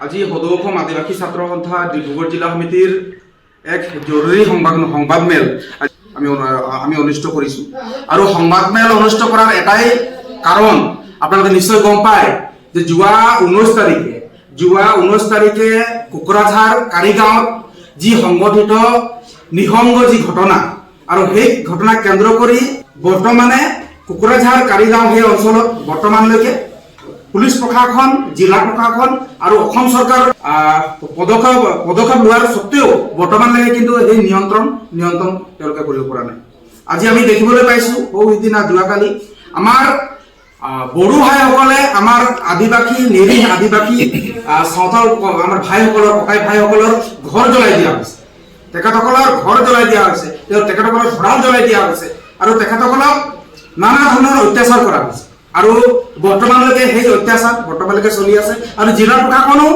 আজি সদৌ অসম আদিবাসী ছাত্ৰ সন্থা ডিব্ৰুগড় জিলা সমিতিৰ এক জৰুৰী সংবাদমেল আমি অনুষ্ঠিত কৰিছোঁ আৰু সংবাদমেল অনুষ্ঠিত কৰাৰ এটাই কাৰণ আপোনালোকে নিশ্চয় গম পায় যে যোৱা 19 তাৰিখে কোকৰাঝাৰ কাৰিগাঁৱত যি সংঘটিত নিঃসংগ যি ঘটনা আৰু সেই ঘটনাক কেন্দ্ৰ কৰি বৰ্তমানে কোকৰাঝাৰ কাৰিগাঁও সেই অঞ্চলত বৰ্তমানলৈকে পুলিচ প্ৰশাসন জিলা প্ৰশাসন আৰু অসম চৰকাৰ পদক্ষেপ লোৱাৰ স্বত্তেও বৰ্তমানলৈকে কিন্তু এই নিয়ন্ত্ৰণ তেওঁলোকে কৰিব পৰা নাই। আজি আমি দেখিবলৈ পাইছোঁ সিদিনা যোৱাকালি আমাৰ বড়ো ভাইসকলে আমাৰ আদিবাসী নিৰীহ আদিবাসী সাঁওতাল আমাৰ ভাইসকলৰ ককাই ভাইসকলৰ ঘৰ জ্বলাই দিয়া হৈছে, তেখেতসকলৰ ঘৰ জ্বলাই দিয়া হৈছে, তেখেতসকলৰ ভঁৰাল জ্বলাই দিয়া হৈছে আৰু তেখেতসকলক নানা ধৰণৰ অত্যাচাৰ কৰা হৈছে আৰু বৰ্তমানলৈকে সেই অত্যাচাৰ বৰ্তমানলৈকে চলি আছে আৰু জিলা প্ৰশাসনো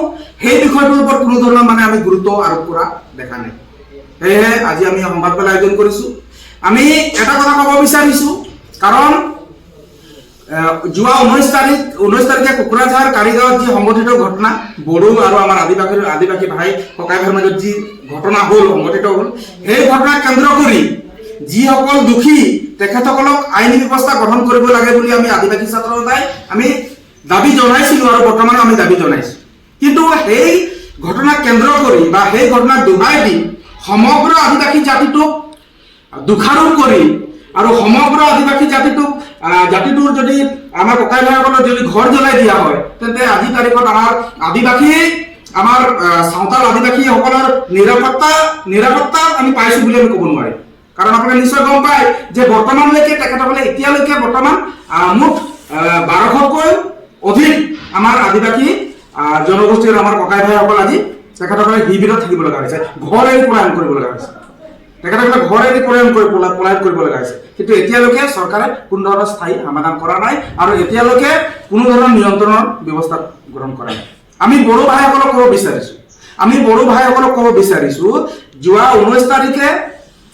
সেই বিষয়টোৰ ওপৰত কোনো ধৰণৰ আমি গুৰুত্ব আৰোপ কৰা দেখা নাই। সেয়েহে আজি আমি সংবাদমেল আয়োজন কৰিছোঁ। আমি এটা কথা ক'ব বিচাৰিছোঁ, কাৰণ যোৱা 19 তাৰিখে কোকৰাঝাৰ কাৰিগাঁৱত যি সংঘটিত ঘটনা বড়ো আৰু আমাৰ আদিবাসী ভাই ককাই ভাইৰ মাজত যি ঘটনা সংঘটিত হ'ল, সেই ঘটনাক কেন্দ্ৰ কৰি যিসকল দোষী তেখেতসকলক আইনী ব্যৱস্থা গ্ৰহণ কৰিব লাগে বুলি আমি আদিবাসী ছাত্ৰ সন্থাই আমি দাবী জনাইছিলোঁ আৰু বৰ্তমানো আমি দাবী জনাইছোঁ। কিন্তু সেই ঘটনাক কেন্দ্ৰ কৰি বা সেই ঘটনাক দোহাই দি সমগ্ৰ আদিবাসী জাতিটোক দোষাৰোপ কৰি আৰু সমগ্ৰ আদিবাসী জাতিটোৰ যদি আমাৰ ককাই ভাইসকলৰ যদি ঘৰ জ্বলাই দিয়া হয়, তেন্তে আজিৰ তাৰিখত আমাৰ সাঁওতাল আদিবাসীসকলৰ নিৰাপত্তা আমি পাইছোঁ বুলি আমি ক'ব নোৱাৰিম। কাৰণ আপোনালোকে নিশ্চয় গম পায় যে বৰ্তমানলৈকে তেখেতসকলে এতিয়ালৈকে বৰ্তমান মুঠ 1200তকৈ অধিক আমাৰ আদিবাসী জনগোষ্ঠীৰ আমাৰ ককাই ভাইসকল আজি তেখেতসকলে শিবিৰত থাকিব লগা হৈছে, ঘৰ এৰি পলায়ন কৰিব লগা হৈছে, তেখেতসকলে ঘৰ এৰি পলায়ন কৰিব লগা হৈছে। কিন্তু এতিয়ালৈকে চৰকাৰে কোনো ধৰণৰ স্থায়ী সমাধান কৰা নাই আৰু এতিয়ালৈকে কোনো ধৰণৰ নিয়ন্ত্ৰণৰ ব্যৱস্থা গ্ৰহণ কৰা নাই। আমি বড়ো ভাইসকলক ক'ব বিচাৰিছোঁ যোৱা 19 তাৰিখে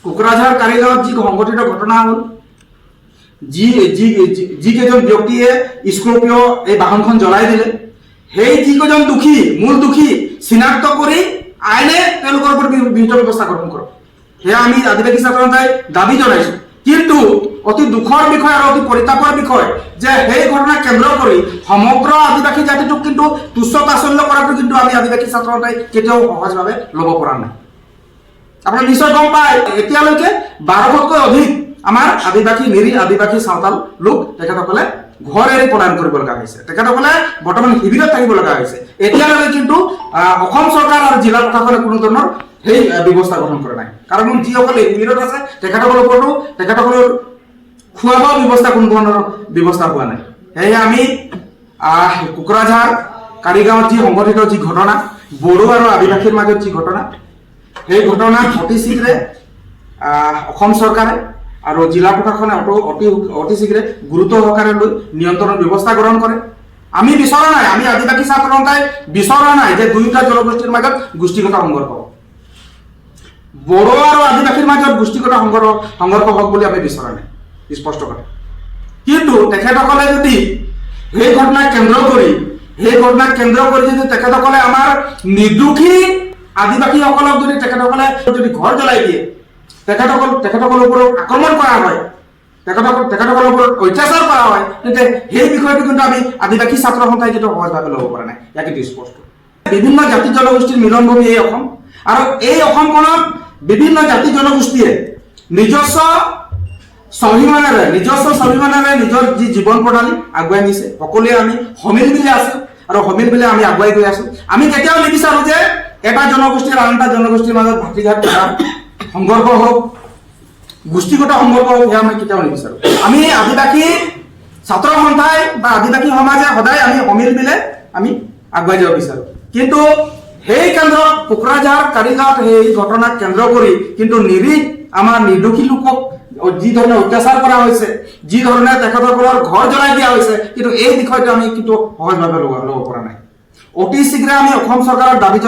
কোকৰাঝাৰ কাৰিগাঁৱত যি সংঘটিত ঘটনা হ'ল, যিকেইজন ব্যক্তিয়ে স্কৰ্পিঅ এই বাহনখন জ্বলাই দিলে, সেই যিকেইজন মূল দোষী চিনাক্ত কৰি আইনে তেওঁলোকৰ ওপৰত বিহিত ব্যৱস্থা গ্ৰহণ কৰক, সেয়া আমি আদিবাসী ছাত্ৰ সন্থাই দাবী জনাইছোঁ। কিন্তু অতি দুখৰ বিষয় আৰু অতি পৰিতাপৰ বিষয় যে সেই ঘটনাক কেন্দ্ৰ কৰি সমগ্ৰ আদিবাসী জাতিটোক কিন্তু তুচ্ছ তাচ্ছল্য কৰাটো কিন্তু আমি আদিবাসী ছাত্ৰ সন্থাই কেতিয়াও সহজভাৱে ল'ব পৰা নাই। আপোনালোকে নিশ্চয় গম পায় এতিয়ালৈকে 1200তকৈ অধিক আমাৰ নিৰীহ আদিবাসী সাঁওতাল লোক তেখেতসকলে ঘৰ এৰি পলায়ন কৰিব লগা হৈছে, তেখেতসকলে বৰ্তমান শিবিৰত থাকিব লগা হৈছে। এতিয়ালৈকে কিন্তু অসম চৰকাৰ আৰু জিলা প্ৰশাসনে কোনো ধৰণৰ সেই ব্যৱস্থা গ্ৰহণ কৰা নাই। কাৰণ যিসকলে শিবিৰত আছে তেখেতসকলৰ ওপৰতো তেখেতসকলৰ খোৱা বোৱা ব্যৱস্থা কোনো ধৰণৰ ব্যৱস্থা হোৱা নাই। সেয়েহে আমি কোকৰাঝাৰ কাৰিগাঁৱত যি সংঘটিত যি ঘটনা বড়ো আৰু আদিবাসীৰ মাজত যি ঘটনা, সেই ঘটনাক অতি শীঘ্ৰে অসম চৰকাৰে আৰু জিলা প্ৰশাসনে অতি শীঘ্ৰে গুৰুত্ব সহকাৰে লৈ নিয়ন্ত্ৰণৰ ব্যৱস্থা গ্ৰহণ কৰে। আমি বিচৰা নাই, আমি আদিবাসী ছাত্ৰ সন্থাই বিচৰা নাই যে দুয়োটা জনগোষ্ঠীৰ মাজত গোষ্ঠীগত সংঘৰ্ষ, বড়ো আৰু আদিবাসীৰ মাজত গোষ্ঠীগত সংঘৰ্ষ হওক বুলি আমি বিচৰা নাই, স্পষ্ট কথা। কিন্তু তেখেতসকলে যদি সেই ঘটনাক কেন্দ্ৰ কৰি যদি তেখেতসকলে আমাৰ নিৰ্দোষী আদিবাসীসকলক যদি ঘৰ জ্বলাই দিয়ে, তেখেতসকলৰ ওপৰত আক্ৰমণ কৰা হয়, তেখেতসকলৰ ওপৰত অত্যাচাৰ কৰা হয়, তেন্তে সেই বিষয়টো কিন্তু আমি আদিবাসী ছাত্ৰ সন্থাই কিন্তু সহজভাৱে ল'ব পৰা নাই। ইয়াক কিন্তু স্পষ্ট বিভিন্ন জাতি জনগোষ্ঠীৰ মিলনভূমি এই অসম আৰু এই অসমখনত বিভিন্ন জাতি জনগোষ্ঠীয়ে নিজস্ব স্বাভিমানেৰে নিজৰ যি জীৱন প্ৰণালী আগুৱাই নিছে। সকলোৱে আমি সমিল মিলি আছোঁ আৰু সমিল মিলি আমি আগুৱাই গৈ আছোঁ। আমি কেতিয়াও নিবিচাৰোঁ যে এটা জনগোষ্ঠীৰ আন এটা জনগোষ্ঠীৰ মাজত ভাতৃঘাত সংঘৰ্ষ হওক, গোষ্ঠীগত সংঘৰ্ষ হওক, সেয়া আমি কেতিয়াও নিবিচাৰোঁ। আমি আদিবাসী ছাত্ৰ সন্থাই বা আদিবাসী সমাজে সদায় আমি সমিল মিলে আমি আগুৱাই যাব বিচাৰোঁ। কিন্তু সেই কেন্দ্ৰত কোকৰাঝাৰ কাৰিগাঁৱত সেই ঘটনাক কেন্দ্ৰ কৰি কিন্তু আমাৰ নিৰ্দোষী লোকক যি ধৰণে অত্যাচাৰ কৰা হৈছে, যি ধৰণে তেখেতসকলৰ ঘৰ জ্বলাই দিয়া হৈছে, কিন্তু এই বিষয়টো আমি কিন্তু সহজভাৱে ল'ব পৰা নাই। অতি শীঘ্ৰে আমি অসম চৰকাৰক দাবী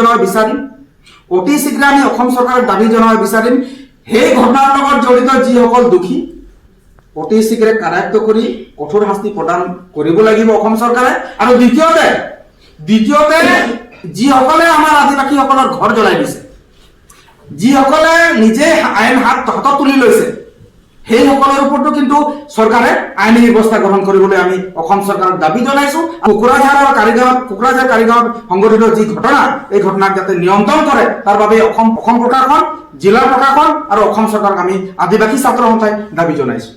জনাব বিচাৰিম সেই ঘটনাৰ লগত জড়িত যিসকল দোষী অতি শীঘ্ৰে কাৰায়ত্ব কৰি কঠোৰ শাস্তি প্ৰদান কৰিব লাগিব অসম চৰকাৰে। আৰু দ্বিতীয়তে যিসকলে আমাৰ আদিবাসীসকলৰ ঘৰ জ্বলাই দিছে, যিসকলে নিজে আইন হাতত তুলি লৈছে, সেইসকলৰ ওপৰতো কিন্তু চৰকাৰে আইনী ব্যৱস্থা গ্ৰহণ কৰিবলৈ আমি অসম চৰকাৰক দাবী জনাইছো। কোকৰাঝাৰ আৰু কাৰিগাঁৱত সংঘটিত যি ঘটনা, এই ঘটনাক যাতে নিয়ন্ত্ৰণ কৰে তাৰ বাবে অসম প্ৰশাসন, জিলা প্ৰশাসন আৰু অসম চৰকাৰক আমি আদিবাসী ছাত্ৰ সন্থাই দাবী জনাইছো।